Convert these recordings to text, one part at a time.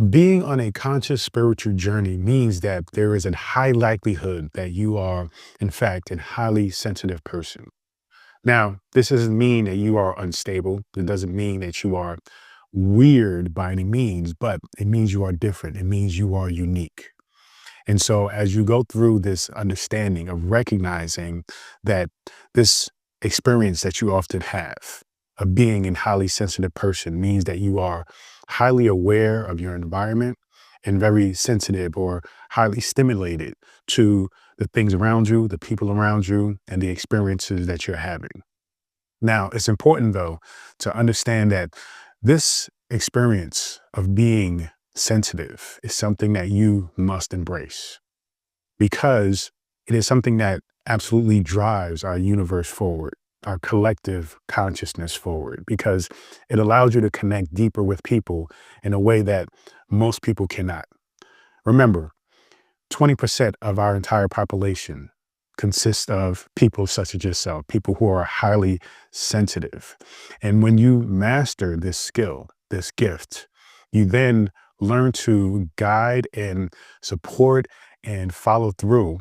Being on a conscious spiritual journey means that there is a high likelihood that you are, in fact, a highly sensitive person. Now, this doesn't mean that you are unstable. It doesn't mean that you are weird by any means, but it means you are different. It means you are unique. And so, as you go through this understanding of recognizing that this experience that you often have of being a highly sensitive person means that you are highly aware of your environment and very sensitive or highly stimulated to the things around you, the people around you, and the experiences that you're having. Now, it's important though to understand that this experience of being sensitive is something that you must embrace because it is something that absolutely drives our universe forward, our collective consciousness forward, because it allows you to connect deeper with people in a way that most people cannot. Remember, 20% of our entire population consists of people such as yourself, people who are highly sensitive. And when you master this skill, this gift, you then learn to guide and support and follow through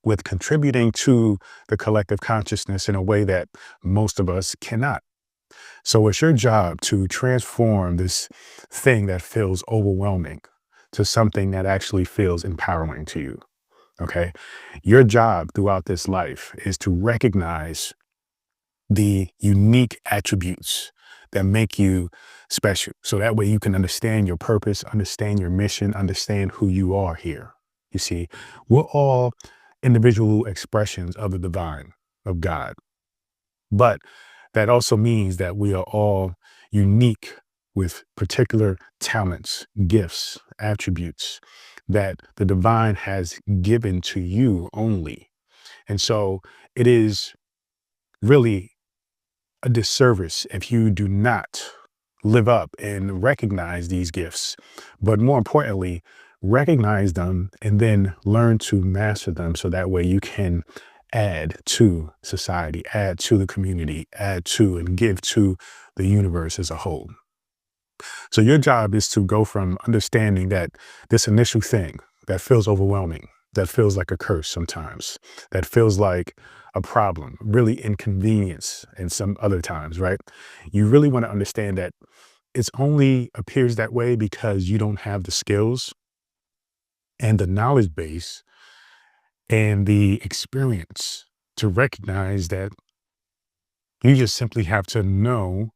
with contributing to the collective consciousness in a way that most of us cannot. So it's your job to transform this thing that feels overwhelming to something that actually feels empowering to you. Okay. Your job throughout this life is to recognize the unique attributes that make you special. So that way you can understand your purpose, understand your mission, understand who you are here. You see, we're all individual expressions of the divine, of God. But that also means that we are all unique with particular talents, gifts, attributes that the divine has given to you only. And so it is really a disservice if you do not live up and recognize these gifts, but more importantly, recognize them and then learn to master them so that way you can add to society, add to the community, add to and give to the universe as a whole. So your job is to go from understanding that this initial thing that feels overwhelming, that feels like a curse sometimes, that feels like a problem, really inconvenience in some other times, right? You really want to understand that it's only appears that way because you don't have the skills and the knowledge base and the experience to recognize that you just simply have to know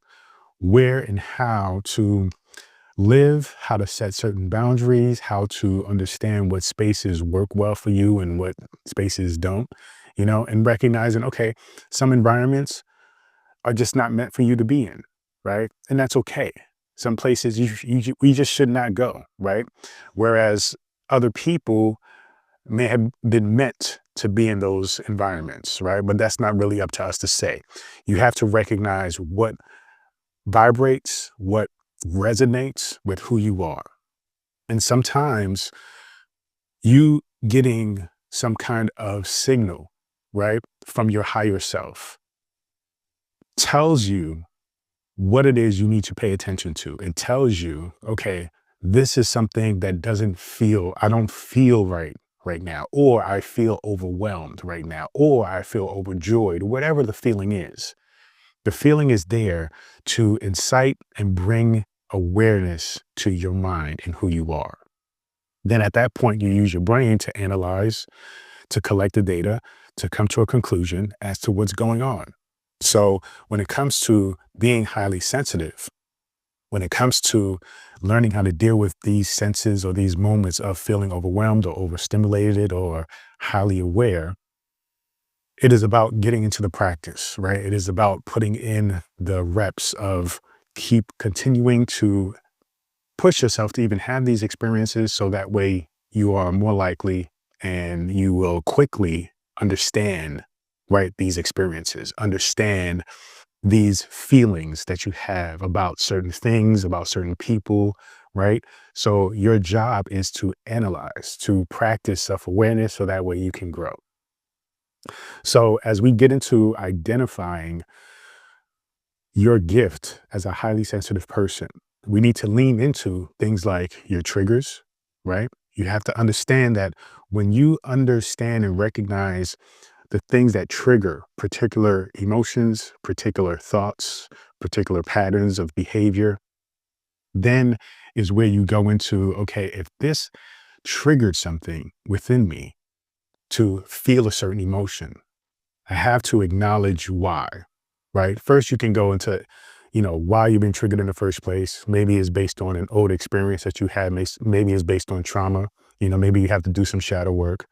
where and how to live, how to set certain boundaries, how to understand what spaces work well for you and what spaces don't, and recognizing, okay, some environments are just not meant for you to be in, right? And that's okay. Some places we just should not go, right? Whereas other people may have been meant to be in those environments, right? But that's not really up to us to say. You have to recognize what vibrates, what resonates with who you are. And sometimes you getting some kind of signal, right, from your higher self tells you what it is you need to pay attention to. It tells you, okay, this is something that I don't feel right now, or I feel overwhelmed right now, or I feel overjoyed, whatever the feeling is. The feeling is there to incite and bring awareness to your mind and who you are. Then at that point, you use your brain to analyze, to collect the data, to come to a conclusion as to what's going on. So when it comes to being highly sensitive, when it comes to learning how to deal with these senses or these moments of feeling overwhelmed or overstimulated or highly aware, it is about getting into the practice, right? It is about putting in the reps of keep continuing to push yourself to even have these experiences so that way you are more likely and you will quickly understand, right, these experiences, understand these feelings that you have about certain things, about certain people, right? So your job is to analyze, to practice self-awareness so that way you can grow. So as we get into identifying your gift as a highly sensitive person, we need to lean into things like your triggers, right? You have to understand that when you understand and recognize the things that trigger particular emotions, particular thoughts, particular patterns of behavior, then is where you go into, okay, if this triggered something within me to feel a certain emotion, I have to acknowledge why, right? First, you can go into, why you've been triggered in the first place. Maybe it's based on an old experience that you had. Maybe it's based on trauma. Maybe you have to do some shadow work,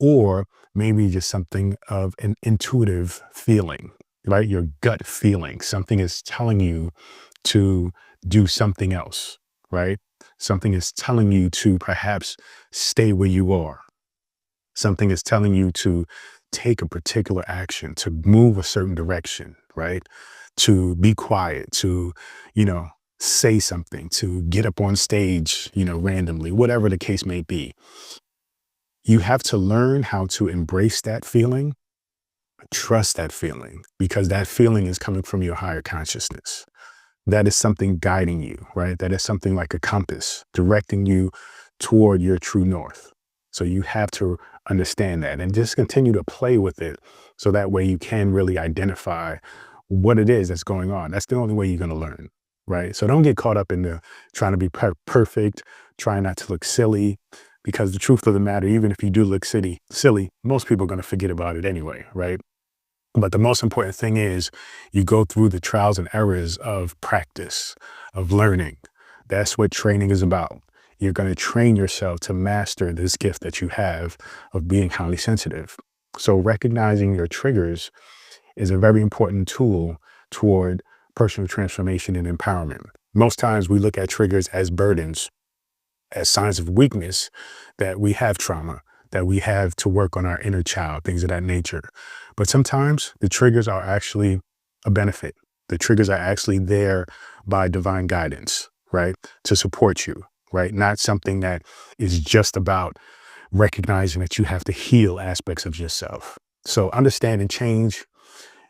or maybe just something of an intuitive feeling, right? Your gut feeling. Something is telling you to do something else, right? Something is telling you to perhaps stay where you are. Something is telling you to take a particular action, to move a certain direction, right? To be quiet, to, you know, say something, to get up on stage, randomly, whatever the case may be. You have to learn how to embrace that feeling, trust that feeling, because that feeling is coming from your higher consciousness. That is something guiding you, right? That is something like a compass directing you toward your true north. So you have to understand that and just continue to play with it so that way you can really identify what it is that's going on. That's the only way you're going to learn, right? So don't get caught up in the trying to be perfect, trying not to look silly, because the truth of the matter, even if you do look silly, most people are going to forget about it anyway, right? But the most important thing is you go through the trials and errors of practice, of learning. That's what training is about. You're going to train yourself to master this gift that you have of being highly sensitive. So recognizing your triggers is a very important tool toward personal transformation and empowerment. Most times we look at triggers as burdens, as signs of weakness, that we have trauma, that we have to work on our inner child, things of that nature. But sometimes the triggers are actually a benefit. The triggers are actually there by divine guidance, right? To support you, right? Not something that is just about recognizing that you have to heal aspects of yourself. So understand and change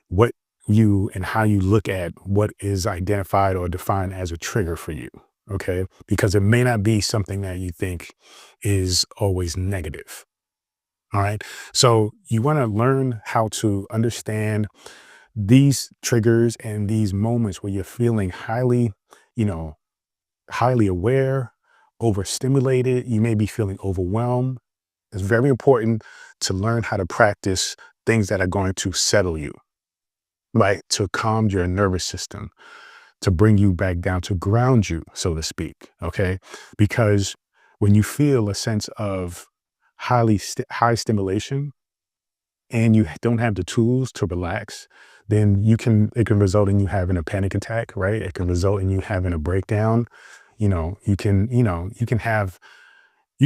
what you and how you look at what is identified or defined as a trigger for you. Okay. Because it may not be something that you think is always negative. All right. So you want to learn how to understand these triggers and these moments where you're feeling you know, highly aware, overstimulated. You may be feeling overwhelmed. It's very important to learn how to practice things that are going to settle you, right? To calm your nervous system, to bring you back down, to ground you, so to speak. Okay. Because when you feel a sense of high stimulation and you don't have the tools to relax, then it can result in you having a panic attack, right? It can result in you having a breakdown. You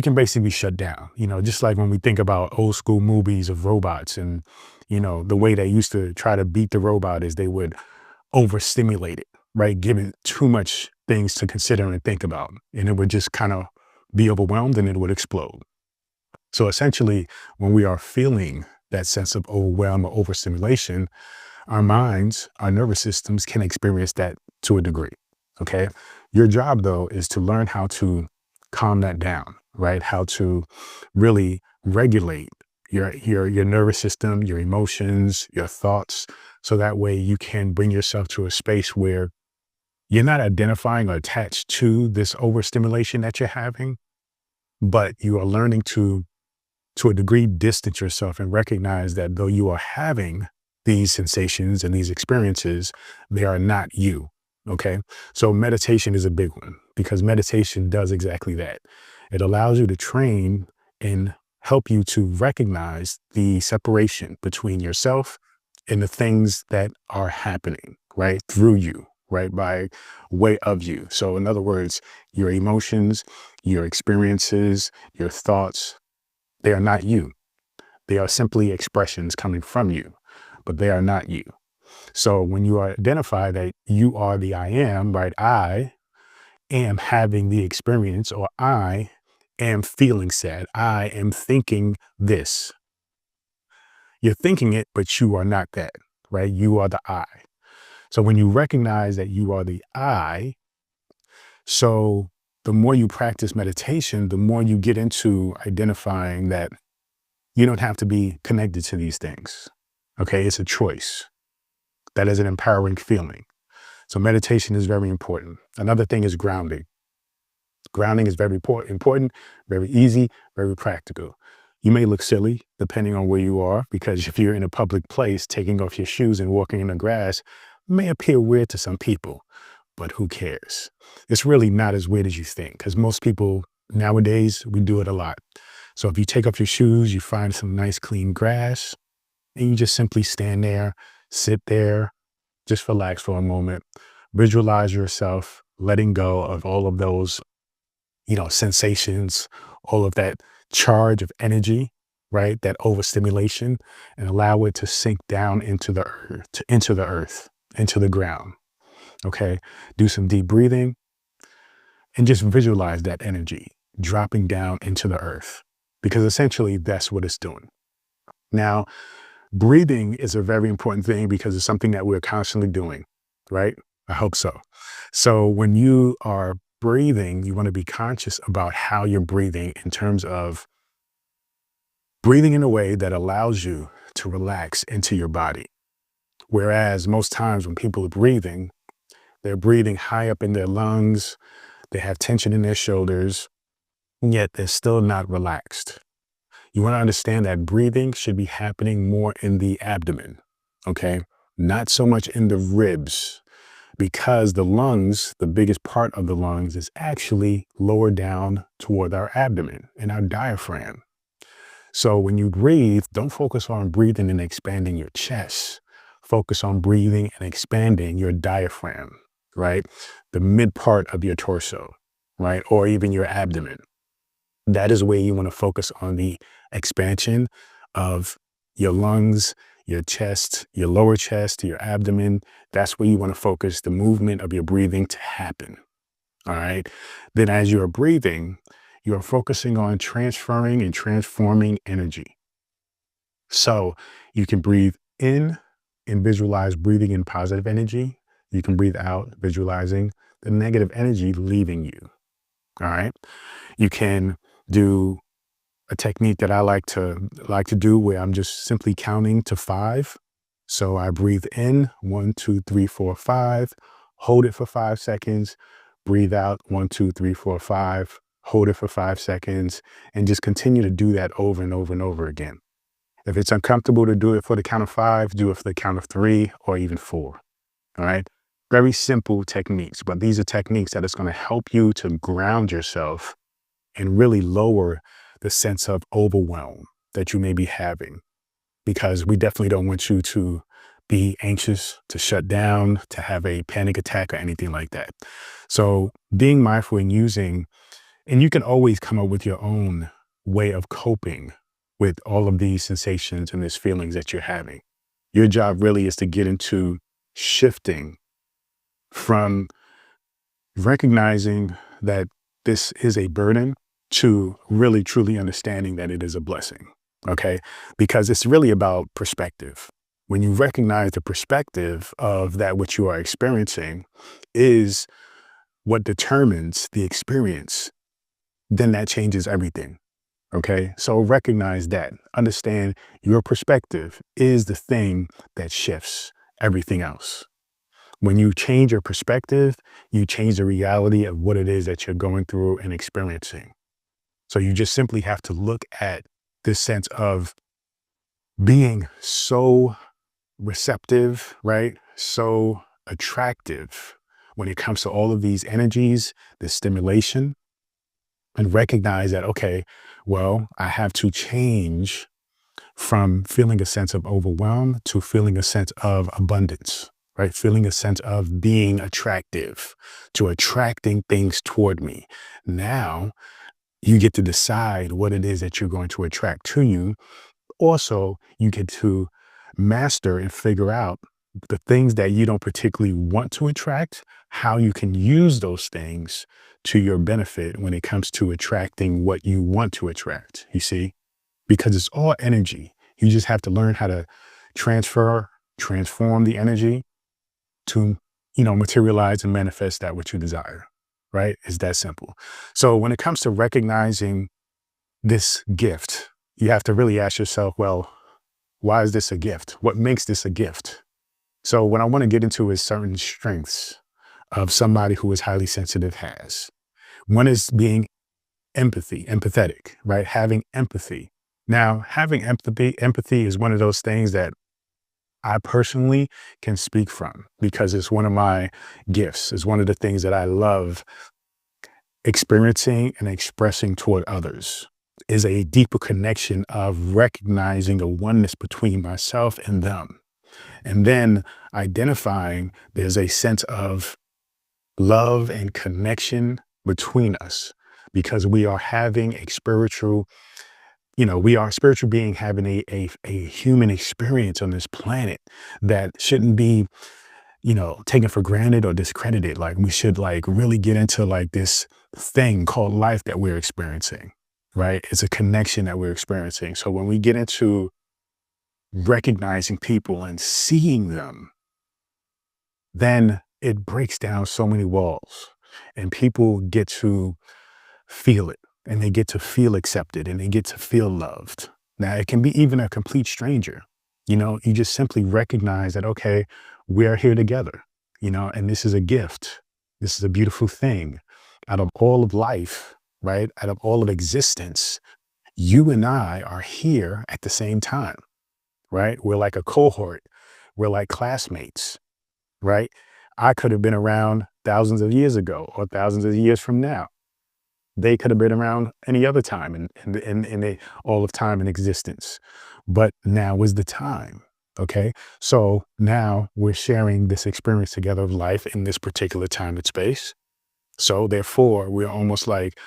can basically shut down, just like when we think about old school movies of robots and, the way they used to try to beat the robot is they would overstimulate it, right? Give it too much things to consider and think about. And it would just kind of be overwhelmed and it would explode. So essentially, when we are feeling that sense of overwhelm or overstimulation, our minds, our nervous systems can experience that to a degree. Okay. Your job, though, is to learn how to calm that down, right? How to really regulate your nervous system, your emotions, your thoughts, so that way you can bring yourself to a space where you're not identifying or attached to this overstimulation that you're having, but you are learning to a degree, distance yourself and recognize that though you are having these sensations and these experiences, they are not you. Okay. So meditation is a big one because meditation does exactly that. It allows you to train and help you to recognize the separation between yourself and the things that are happening, right? Through you, right? By way of you. So in other words, your emotions, your experiences, your thoughts, they are not you. They are simply expressions coming from you, but they are not you. So when you identify that you are the I am, right? I am having the experience, or I am feeling sad. I am thinking this. You're thinking it, but you are not that, right? You are the I. So when you recognize that you are the I, So the more you practice meditation, the more you get into identifying that you don't have to be connected to these things. Okay. It's a choice. That is an empowering feeling. So meditation is very important. Another thing is grounding. Grounding is very important, very easy, very practical. You may look silly depending on where you are, because if you're in a public place, taking off your shoes and walking in the grass may appear weird to some people, but who cares? It's really not as weird as you think, because most people nowadays, we do it a lot. So if you take off your shoes, you find some nice clean grass, and you just simply stand there, sit there, just relax for a moment, visualize yourself letting go of all of those, sensations, all of that charge of energy, right? That overstimulation, and allow it to sink down into the earth, into the ground. Okay. Do some deep breathing and just visualize that energy dropping down into the earth, because essentially that's what it's doing. Now, breathing is a very important thing because it's something that we're constantly doing, right? I hope so. So when you are breathing, you want to be conscious about how you're breathing in terms of breathing in a way that allows you to relax into your body. Whereas most times when people are breathing, they're breathing high up in their lungs, they have tension in their shoulders, and yet they're still not relaxed. You want to understand that breathing should be happening more in the abdomen, okay? Not so much in the ribs, because the lungs, the biggest part of the lungs, is actually lower down toward our abdomen and our diaphragm. So when you breathe, don't focus on breathing and expanding your chest. Focus on breathing and expanding your diaphragm, right? The mid part of your torso, right? Or even your abdomen. That is where you want to focus on the expansion of your lungs, your chest, your lower chest, your abdomen. That's where you want to focus the movement of your breathing to happen. All right. Then as you're breathing, you're focusing on transferring and transforming energy. So you can breathe in and visualize breathing in positive energy. You can breathe out, visualizing the negative energy leaving you. All right. You can do a technique that I like to do, where I'm just simply counting to 5. So I breathe in 1, 2, 3, 4, 5, hold it for 5 seconds, breathe out 1, 2, 3, 4, 5, hold it for 5 seconds, and just continue to do that over and over and over again. If it's uncomfortable to do it for the count of 5, do it for the count of 3 or even 4. All right. Very simple techniques, but these are techniques that is going to help you to ground yourself and really lower the sense of overwhelm that you may be having, because we definitely don't want you to be anxious, to shut down, to have a panic attack or anything like that. So being mindful and and you can always come up with your own way of coping with all of these sensations and these feelings that you're having. Your job really is to get into shifting from recognizing that this is a burden to really truly understanding that it is a blessing. Okay. Because it's really about perspective. When you recognize the perspective of that which you are experiencing is what determines the experience, then that changes everything. Okay. So recognize that. Understand your perspective is the thing that shifts everything else. When you change your perspective, you change the reality of what it is that you're going through and experiencing. So you just simply have to look at this sense of being so receptive, right? So attractive when it comes to all of these energies, this stimulation, and recognize that, okay, well, I have to change from feeling a sense of overwhelm to feeling a sense of abundance, right? Feeling a sense of being attractive to attracting things toward me. Now you get to decide what it is that you're going to attract to you. Also, you get to master and figure out the things that you don't particularly want to attract, how you can use those things to your benefit when it comes to attracting what you want to attract, you see? Because it's all energy. You just have to learn how to transform the energy to, materialize and manifest that which you desire, right? It's that simple. So when it comes to recognizing this gift, you have to really ask yourself, well, why is this a gift? What makes this a gift? So what I want to get into is certain strengths of somebody who is highly sensitive has. One is being empathetic, right? Having empathy. Now, having empathy is one of those things that I personally can speak from because it's one of my gifts. It's one of the things that I love experiencing and expressing toward others is a deeper connection of recognizing a oneness between myself and them. And then identifying there's a sense of love and connection between us because we are having a spiritual, we are a spiritual being having a human experience on this planet that shouldn't be, taken for granted or discredited. Like we should like really get into like this thing called life that we're experiencing, right? It's a connection that we're experiencing. So when we get into recognizing people and seeing them, then it breaks down so many walls and people get to feel it and they get to feel accepted and they get to feel loved. Now, it can be even a complete stranger. You just simply recognize that, okay, we're here together, and this is a gift. This is a beautiful thing. Out of all of life, right? Out of all of existence, you and I are here at the same time, right? We're like a cohort. We're like classmates, right? I could have been around thousands of years ago or thousands of years from now. They could have been around any other time in all of time in existence. But now is the time. Okay. So now we're sharing this experience together of life in this particular time and space. So therefore, we're almost like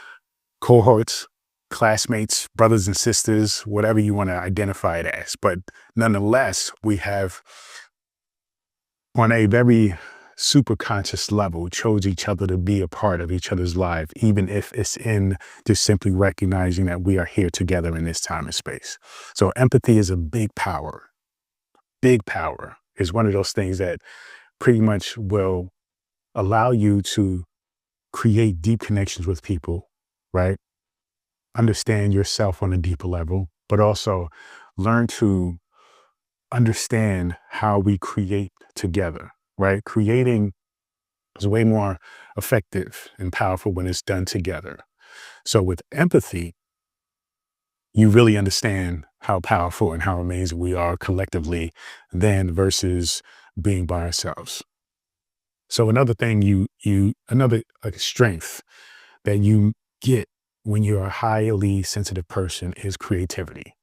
cohorts, classmates, brothers and sisters, whatever you want to identify it as. But nonetheless, we have on a very super conscious level chose each other to be a part of each other's life, even if it's in just simply recognizing that we are here together in this time and space. So empathy is a big power. Big power is one of those things that pretty much will allow you to create deep connections with people, right? Understand yourself on a deeper level, but also learn to understand how we create together, right? Creating is way more effective and powerful when it's done together. So with empathy, you really understand how powerful and how amazing we are collectively than versus being by ourselves. So another thing another strength that you get when you're a highly sensitive person is creativity.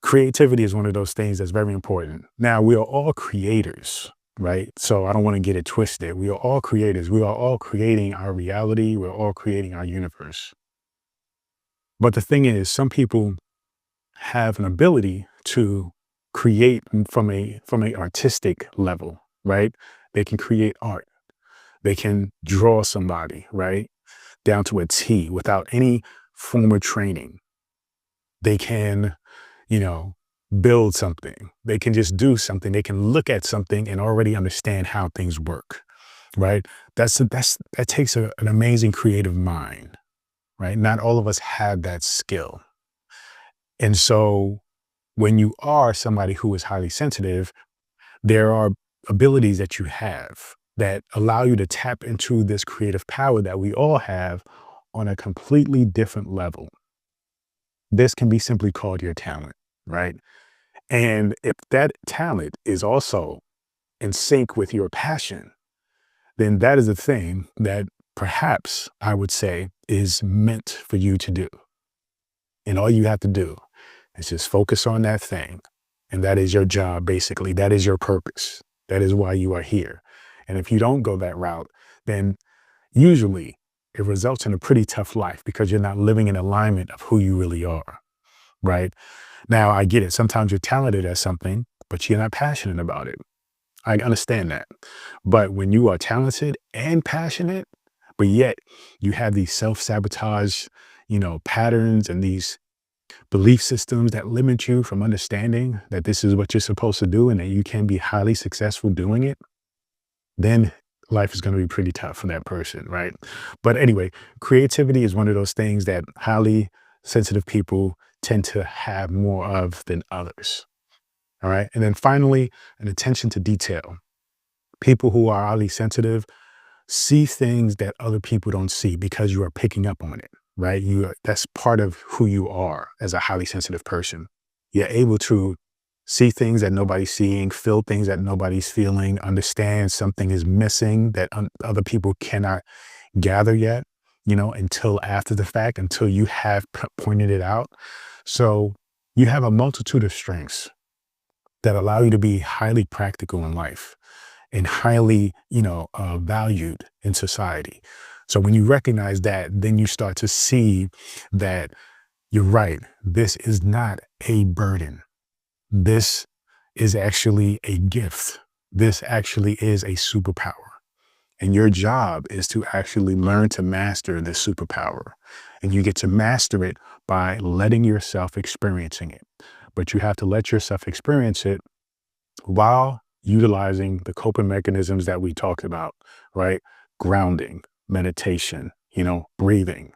Creativity is one of those things that's very important. Now, we are all creators, right? So I don't want to get it twisted. We are all creators. We are all creating our reality. We're all creating our universe. But the thing is, some people have an ability to create from a artistic level, right? They can create art. They can draw somebody, right? Down to a T without any formal training. They can build something. They can just do something. They can look at something and already understand how things work, right? That takes an amazing creative mind, right? Not all of us have that skill. And so when you are somebody who is highly sensitive, there are abilities that you have that allow you to tap into this creative power that we all have on a completely different level. This can be simply called your talent, right? And if that talent is also in sync with your passion, then that is a thing that perhaps I would say is meant for you to do. And all you have to do is just focus on that thing. And that is your job, basically. That is your purpose. That is why you are here. And if you don't go that route, then usually it results in a pretty tough life because you're not living in alignment of who you really are, right? Now, I get it. Sometimes you're talented at something, but you're not passionate about it. I understand that. But when you are talented and passionate, but yet you have these self-sabotage, patterns and these belief systems that limit you from understanding that this is what you're supposed to do and that you can be highly successful doing it, then life is going to be pretty tough for that person, right? But anyway, creativity is one of those things that highly sensitive people tend to have more of than others. All right. And then finally, an attention to detail. People who are highly sensitive see things that other people don't see because you are picking up on it, right? That's part of who you are as a highly sensitive person. You're able to see things that nobody's seeing, feel things that nobody's feeling, understand something is missing that other people cannot gather yet, until after the fact, until you have pointed it out. So you have a multitude of strengths that allow you to be highly practical in life and highly, valued in society. So when you recognize that, then you start to see that you're right. This is not a burden. This is actually a gift. This actually is a superpower. And your job is to actually learn to master this superpower. And you get to master it by letting yourself experiencing it. But you have to let yourself experience it while utilizing the coping mechanisms that we talked about, right? Grounding, meditation, breathing.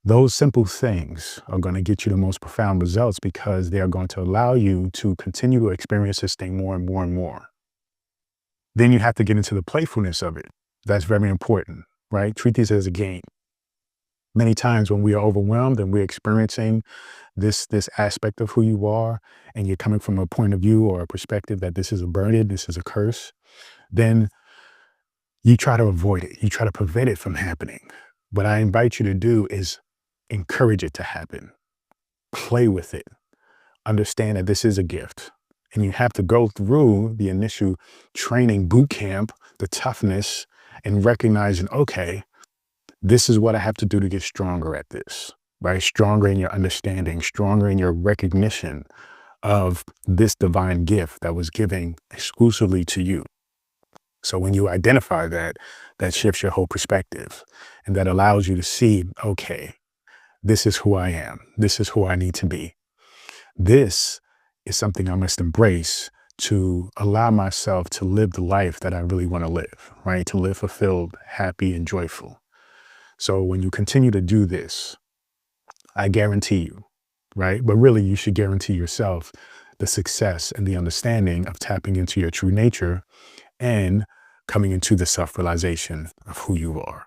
Those simple things are going to get you the most profound results because they are going to allow you to continue to experience this thing more and more and more. Then you have to get into the playfulness of it. That's very important, right? Treat this as a game. Many times when we are overwhelmed and we're experiencing this aspect of who you are, and you're coming from a point of view or a perspective that this is a burden, this is a curse, then you try to avoid it. You try to prevent it from happening. What I invite you to do is encourage it to happen. Play with it. Understand that this is a gift. And you have to go through the initial training boot camp, the toughness, and recognizing, okay, this is what I have to do to get stronger at this, right? Stronger in your understanding, stronger in your recognition of this divine gift that was given exclusively to you. So when you identify that, that shifts your whole perspective, and that allows you to see, okay, this is who I am. This is who I need to be. This is something I must embrace to allow myself to live the life that I really want to live, right? To live fulfilled, happy, and joyful. So when you continue to do this, I guarantee you, right? But really, you should guarantee yourself the success and the understanding of tapping into your true nature and coming into the self-realization of who you are.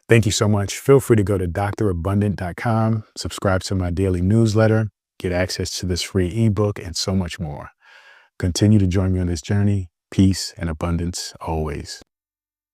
Thank you so much. Feel free to go to drabundant.com, subscribe to my daily newsletter, get access to this free ebook, and so much more. Continue to join me on this journey. Peace and abundance always.